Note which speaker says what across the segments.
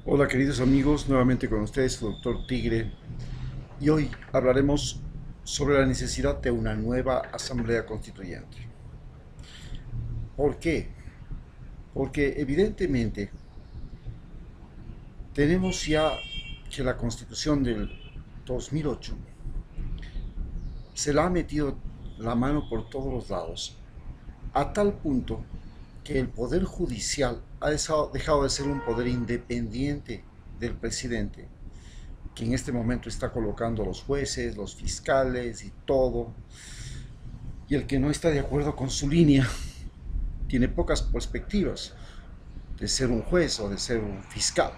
Speaker 1: Hola queridos amigos, nuevamente con ustedes su doctor Tigre y hoy hablaremos sobre la necesidad de una nueva Asamblea Constituyente. ¿Por qué? Porque evidentemente tenemos ya que la Constitución del 2008 se la ha metido la mano por todos los lados, a tal punto que el Poder Judicial ha dejado de ser un poder independiente del presidente, que en este momento está colocando los jueces, los fiscales y todo, y el que no está de acuerdo con su línea tiene pocas perspectivas de ser un juez o de ser un fiscal.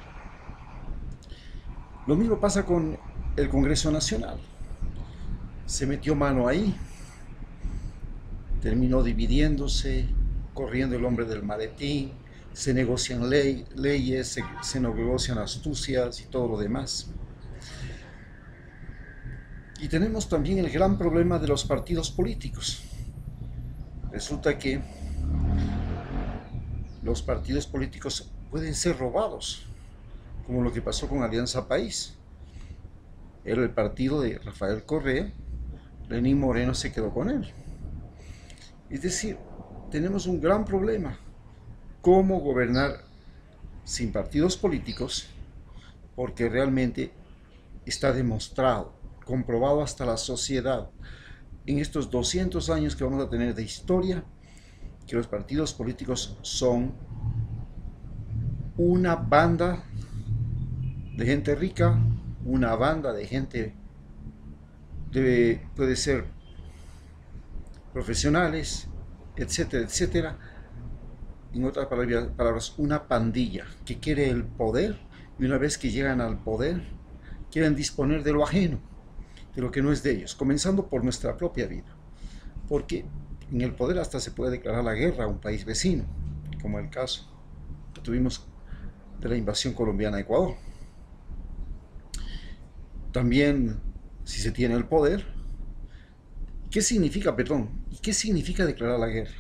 Speaker 1: Lo mismo pasa con el Congreso Nacional. Se metió mano ahí, terminó dividiéndose, corriendo el hombre del maletín, se negocian leyes, se negocian astucias y todo lo demás. Y tenemos también el gran problema de los partidos políticos. Resulta que los partidos políticos pueden ser robados, como lo que pasó con Alianza País. Era el partido de Rafael Correa, Lenín Moreno se quedó con él. Es decir, tenemos un gran problema. ¿Cómo gobernar sin partidos políticos? Porque realmente está demostrado, comprobado hasta la sociedad, en estos 200 años que vamos a tener de historia, que los partidos políticos son una banda de gente rica, una banda de gente, puede ser profesionales, etcétera, etcétera. En otras palabras, una pandilla que quiere el poder y una vez que llegan al poder, quieren disponer de lo ajeno, de lo que no es de ellos, comenzando por nuestra propia vida. Porque en el poder hasta se puede declarar la guerra a un país vecino, como el caso que tuvimos de la invasión colombiana a Ecuador. También, si se tiene el poder, ¿qué significa, perdón? ¿Y qué significa declarar la guerra?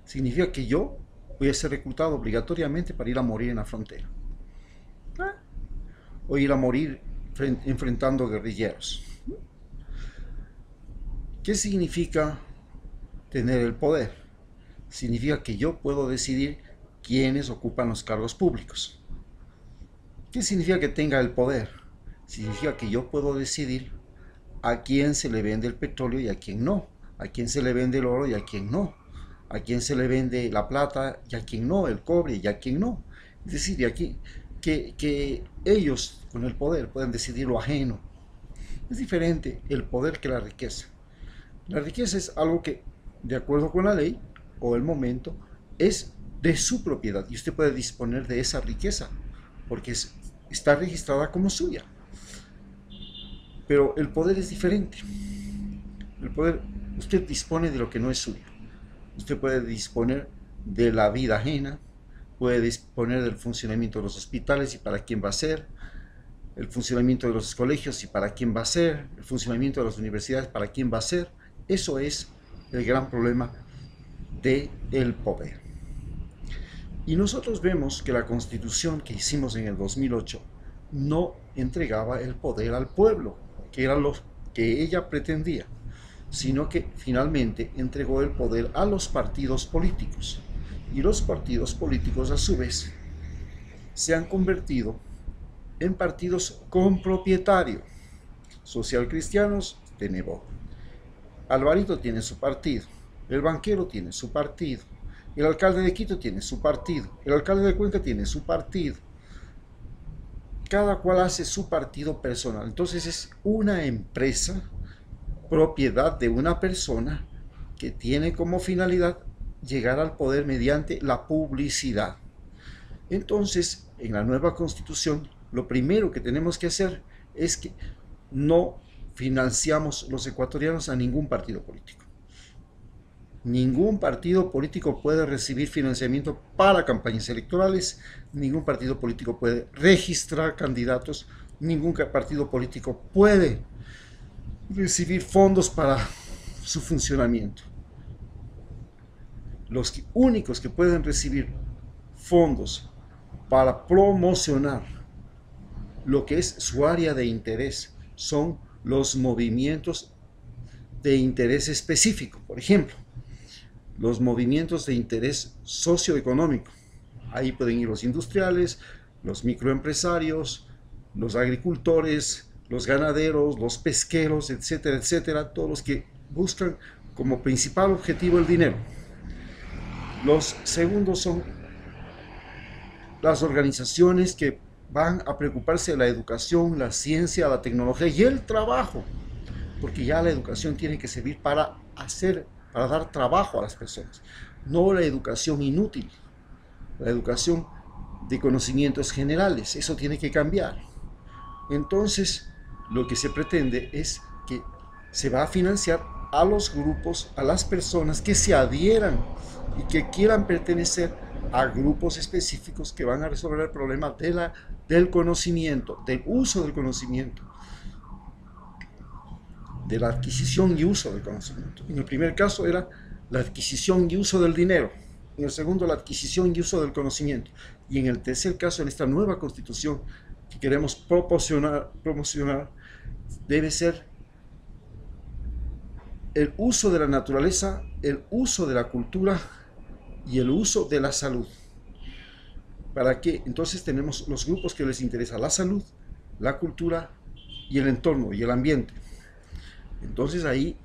Speaker 1: Significa que yo voy a ser reclutado obligatoriamente para ir a morir en la frontera. O ir a morir enfrentando guerrilleros. ¿Qué significa tener el poder? Significa que yo puedo decidir quiénes ocupan los cargos públicos. ¿Qué significa que tenga el poder? Significa que yo puedo decidir a quién se le vende el petróleo y a quién no, a quién se le vende el oro y a quién no, a quién se le vende la plata y a quién no, el cobre y a quién no. Es decir, de aquí que ellos con el poder puedan decidir lo ajeno. Es diferente el poder que la riqueza. La riqueza es algo que, de acuerdo con la ley o el momento, es de su propiedad y usted puede disponer de esa riqueza porque está registrada como suya. Pero el poder es diferente. El poder, usted dispone de lo que no es suyo. Usted puede disponer de la vida ajena, puede disponer del funcionamiento de los hospitales y para quién va a ser, el funcionamiento de los colegios y para quién va a ser, el funcionamiento de las universidades para quién va a ser. Eso es el gran problema del poder. Y nosotros vemos que la constitución que hicimos en el 2008 no entregaba el poder al pueblo, que era lo que ella pretendía, sino que finalmente entregó el poder a los partidos políticos. Y los partidos políticos, a su vez, se han convertido en partidos con propietario. Social cristianos de Nebo. Alvarito tiene su partido, el banquero tiene su partido, el alcalde de Quito tiene su partido, el alcalde de Cuenca tiene su partido. Cada cual hace su partido personal. Entonces es una empresa propiedad de una persona que tiene como finalidad llegar al poder mediante la publicidad. Entonces, en la nueva constitución, lo primero que tenemos que hacer es que no financiamos los ecuatorianos a ningún partido político. Ningún partido político puede recibir financiamiento para campañas electorales, ningún partido político puede registrar candidatos, ningún partido político puede recibir fondos para su funcionamiento. Los únicos que pueden recibir fondos para promocionar lo que es su área de interés son los movimientos de interés específico. Por ejemplo, los movimientos de interés socioeconómico. Ahí pueden ir los industriales, los microempresarios, los agricultores, los ganaderos, los pesqueros, etcétera, etcétera, todos los que buscan como principal objetivo el dinero. Los segundos son las organizaciones que van a preocuparse de la educación, la ciencia, la tecnología y el trabajo, porque ya la educación tiene que servir para dar trabajo a las personas, no la educación inútil, la educación de conocimientos generales. Eso tiene que cambiar. Entonces, lo que se pretende es que se va a financiar a los grupos, a las personas que se adhieran y que quieran pertenecer a grupos específicos que van a resolver el problema del conocimiento, del uso del conocimiento, de la adquisición y uso del conocimiento. En el primer caso era la adquisición y uso del dinero, en el segundo la adquisición y uso del conocimiento, y en el tercer caso, en esta nueva constitución que queremos promocionar, debe ser el uso de la naturaleza, el uso de la cultura y el uso de la salud. ¿Para qué? Entonces tenemos los grupos que les interesa la salud, la cultura y el entorno y el ambiente. Entonces ahí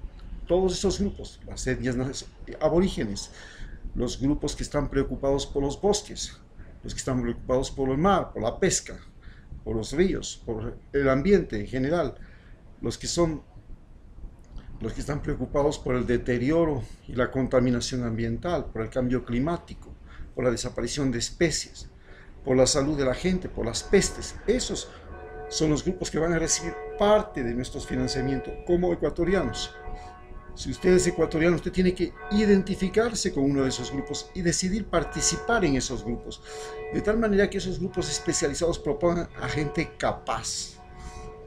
Speaker 1: todos esos grupos, las etnias aborígenes, los grupos que están preocupados por los bosques, los que están preocupados por el mar, por la pesca, por los ríos, por el ambiente en general, los que están preocupados por el deterioro y la contaminación ambiental, por el cambio climático, por la desaparición de especies, por la salud de la gente, por las pestes. Esos son los grupos que van a recibir parte de nuestros financiamientos como ecuatorianos. Si usted es ecuatoriano, usted tiene que identificarse con uno de esos grupos y decidir participar en esos grupos, de tal manera que esos grupos especializados propongan a gente capaz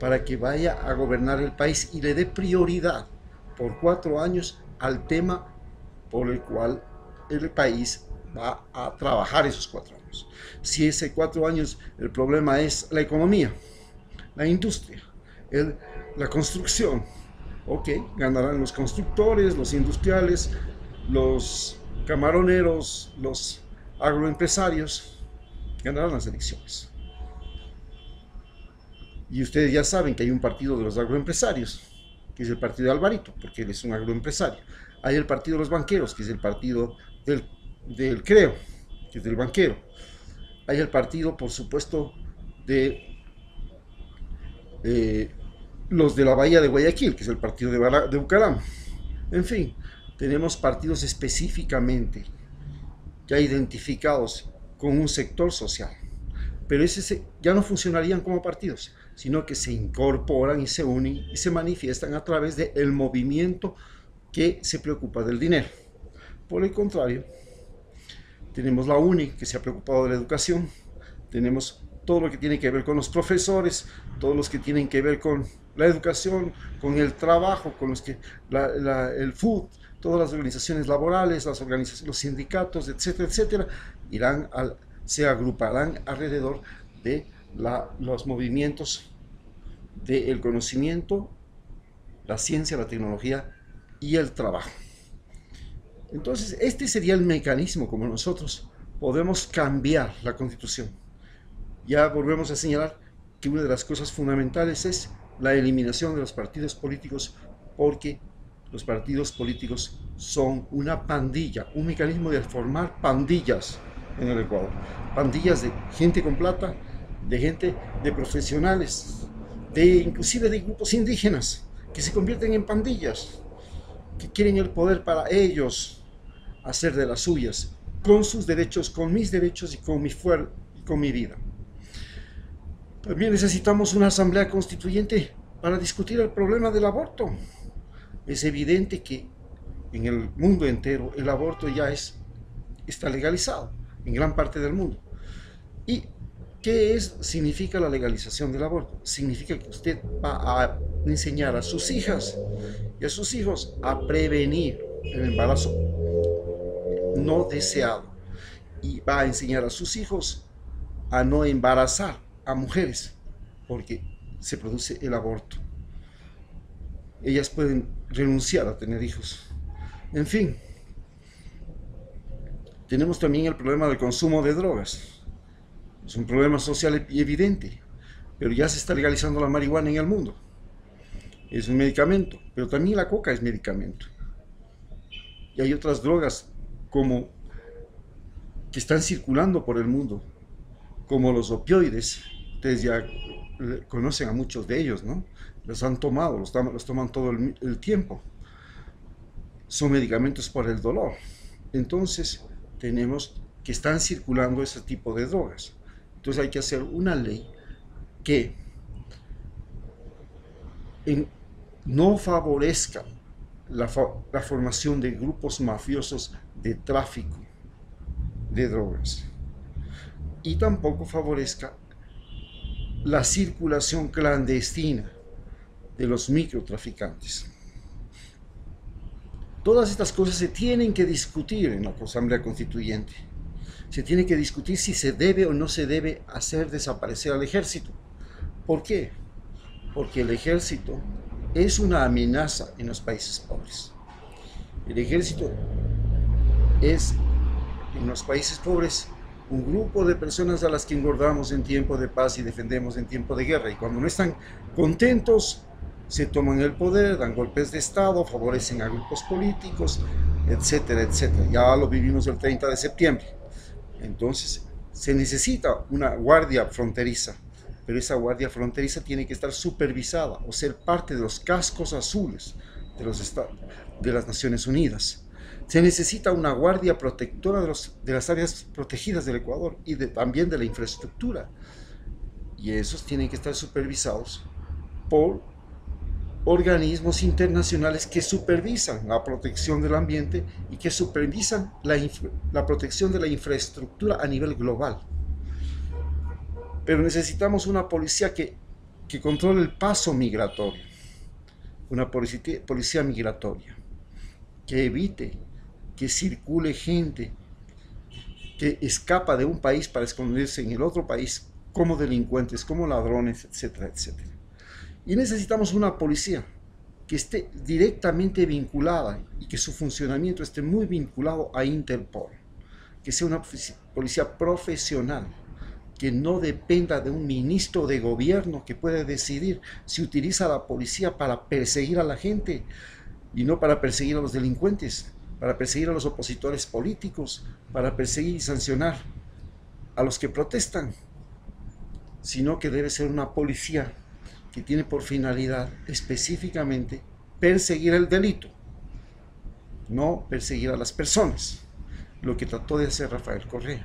Speaker 1: para que vaya a gobernar el país y le dé prioridad por 4 años al tema por el cual el país va a trabajar esos 4 años. Si ese 4 años el problema es la economía, la industria, la construcción, ok, ganarán los constructores, los industriales, los camaroneros, los agroempresarios, ganarán las elecciones. Y ustedes ya saben que hay un partido de los agroempresarios, que es el partido de Alvarito, porque él es un agroempresario. Hay el partido de los banqueros, que es el partido del Creo, que es del banquero. Hay el partido, por supuesto, de los de la Bahía de Guayaquil, que es el partido de Bucaram. En fin, tenemos partidos específicamente ya identificados con un sector social, pero ese ya no funcionarían como partidos, sino que se incorporan y se unen y se manifiestan a través del movimiento que se preocupa del dinero. Por el contrario, tenemos la UNI, que se ha preocupado de la educación, tenemos todo lo que tiene que ver con los profesores, todos los que tienen que ver con la educación, con el trabajo, con los que el FUT, todas las organizaciones laborales, los sindicatos, etcétera, etcétera, se agruparán alrededor de los movimientos del conocimiento, la ciencia, la tecnología y el trabajo. Entonces, este sería el mecanismo como nosotros podemos cambiar la Constitución. Ya volvemos a señalar que una de las cosas fundamentales es la eliminación de los partidos políticos, porque los partidos políticos son una pandilla, un mecanismo de formar pandillas en el Ecuador. Pandillas de gente con plata, de gente, de profesionales, inclusive de grupos indígenas, que se convierten en pandillas, que quieren el poder para ellos hacer de las suyas, con sus derechos, con mis derechos y con mi vida. También necesitamos una asamblea constituyente para discutir el problema del aborto. Es evidente que en el mundo entero el aborto ya está legalizado, en gran parte del mundo. ¿Y qué significa la legalización del aborto? Significa que usted va a enseñar a sus hijas y a sus hijos a prevenir el embarazo no deseado, y va a enseñar a sus hijos a no embarazar a mujeres porque se produce el aborto. Ellas pueden renunciar a tener hijos. En fin, tenemos también el problema del consumo de drogas. Es un problema social y evidente, pero ya se está legalizando la marihuana en el mundo. Es un medicamento, pero también la coca es medicamento. Y hay otras drogas como que están circulando por el mundo, como los opioides. Ustedes ya conocen a muchos de ellos, ¿no? Los han tomado, los toman todo el tiempo. Son medicamentos para el dolor. Entonces, tenemos que están circulando ese tipo de drogas. Entonces hay que hacer una ley que no favorezca la formación de grupos mafiosos de tráfico de drogas y tampoco favorezca la circulación clandestina de los microtraficantes. Todas estas cosas se tienen que discutir en la Asamblea Constituyente. Se tiene que discutir si se debe o no se debe hacer desaparecer al ejército. ¿Por qué? Porque el ejército es una amenaza en los países pobres. El ejército es, en los países pobres, un grupo de personas a las que engordamos en tiempo de paz y defendemos en tiempo de guerra. Y cuando no están contentos, se toman el poder, dan golpes de Estado, favorecen a grupos políticos, etcétera, etcétera. Ya lo vivimos el 30 de septiembre. Entonces, se necesita una guardia fronteriza, pero esa guardia fronteriza tiene que estar supervisada o ser parte de los cascos azules de las Naciones Unidas. Se necesita una guardia protectora de las áreas protegidas del Ecuador y también de la infraestructura. Y esos tienen que estar supervisados por organismos internacionales que supervisan la protección del ambiente y que supervisan la protección de la infraestructura a nivel global. Pero necesitamos una policía que controle el paso migratorio, una policía migratoria, que evite que circule gente que escapa de un país para esconderse en el otro país como delincuentes, como ladrones, etcétera, etcétera. Y necesitamos una policía que esté directamente vinculada y que su funcionamiento esté muy vinculado a Interpol, que sea una policía profesional, que no dependa de un ministro de gobierno que puede decidir si utiliza a la policía para perseguir a la gente y no para perseguir a los delincuentes, para perseguir a los opositores políticos, para perseguir y sancionar a los que protestan, sino que debe ser una policía que tiene por finalidad específicamente perseguir el delito, no perseguir a las personas, lo que trató de hacer Rafael Correa.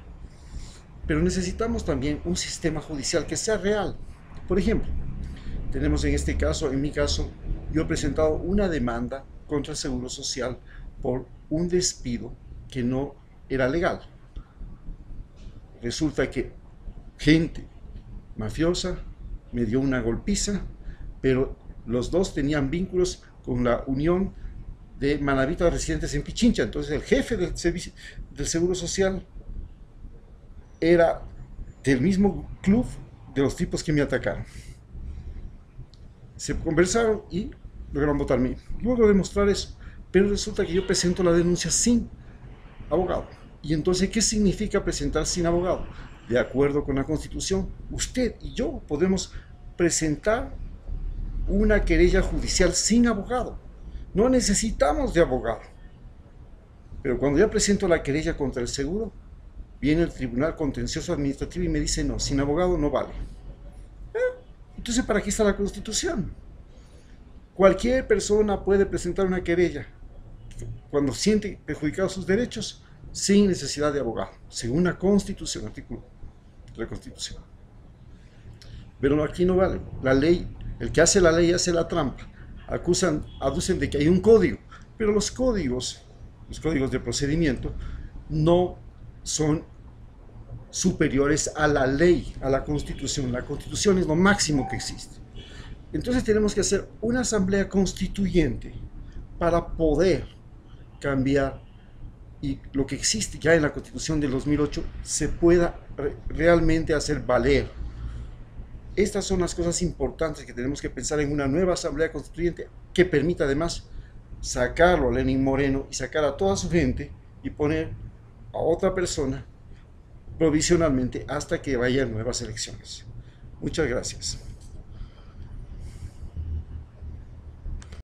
Speaker 1: Pero necesitamos también un sistema judicial que sea real. Por ejemplo, tenemos en mi caso, yo he presentado una demanda contra el Seguro Social por un despido que no era legal. Resulta que gente mafiosa me dio una golpiza, pero los dos tenían vínculos con la Unión de Manavitas Residentes en Pichincha. Entonces el jefe del Seguro Social era del mismo club de los tipos que me atacaron. Se conversaron y lograron votarme. Luego de mostrar eso, pero resulta que yo presento la denuncia sin abogado. Y entonces, ¿qué significa presentar sin abogado? De acuerdo con la Constitución, usted y yo podemos presentar una querella judicial sin abogado. No necesitamos de abogado. Pero cuando ya presento la querella contra el seguro, viene el Tribunal Contencioso Administrativo y me dice, no, sin abogado no vale. Entonces, ¿para qué está la Constitución? Cualquier persona puede presentar una querella cuando siente perjudicados sus derechos sin necesidad de abogado, según la Constitución, artículo de la Constitución. Pero aquí no vale. La ley, el que hace la ley hace la trampa. Aducen de que hay un código, pero los códigos de procedimiento no son superiores a la ley, a la Constitución. La Constitución es lo máximo que existe. Entonces tenemos que hacer una asamblea constituyente para poder cambiar y lo que existe ya en la Constitución del 2008 se pueda realmente hacer valer. Estas son las cosas importantes que tenemos que pensar en una nueva asamblea constituyente que permita además sacarlo a Lenín Moreno y sacar a toda su gente y poner a otra persona provisionalmente hasta que vayan nuevas elecciones. Muchas gracias.